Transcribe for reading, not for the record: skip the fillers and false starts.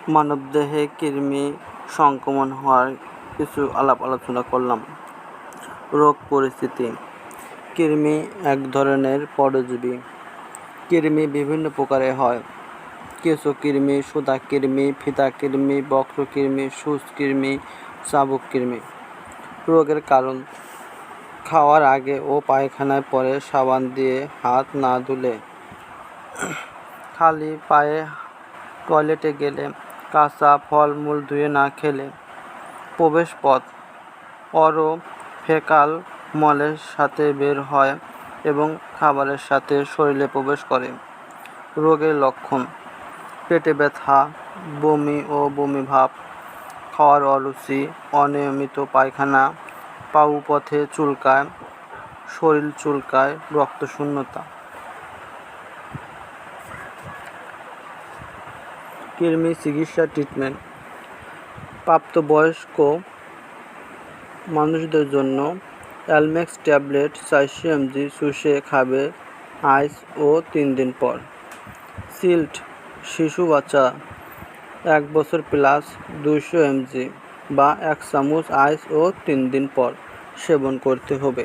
মানবদেহে কৃমি সংক্রমণ হওয়ার কিছু আলোচনা করলাম। রোগ পরিস্থিতি। কৃমি এক ধরনের পরজীবী। কৃমি বিভিন্ন প্রকারের হয়। কেঁচো কৃমি, সুতা কৃমি, ফিতা কৃমি, বক্র কৃমি, সূচ কৃমি, চাবুক কৃমি। রোগের কারণ: খাওয়ার আগে ও পায়খানার পরে সাবান দিয়ে হাত না ধুলে, খালি পায়ে টয়লেটে গেলে, কাঁচা ফলমূল ধুয়ে না খেলে। প্রবেশ পথ: অরোফেকাল মলের সাথে বের হয় এবং খাবারের সাথে শরীরে প্রবেশ করে। রোগের লক্ষণ: পেটে ব্যথা, বমি ও বমি ভাব, খাওয়ার অরুচি, অনিয়মিত পায়খানা, পায়ুপথে চুলকায়, শরীর চুলকায়, রক্তশূন্যতা। কৃমি চিকিৎসা ট্রিটমেন্ট: প্রাপ্তবয়স্ক মানুষদের জন্য অ্যালমেক্স ট্যাবলেট 400 mg চুষে খাবে আইস ও 3 দিন পর। সিল্ট শিশু বাচ্চা 1 বছর প্লাস 200 mg বা 1 চামচ আইস ও 3 দিন পর সেবন করতে হবে।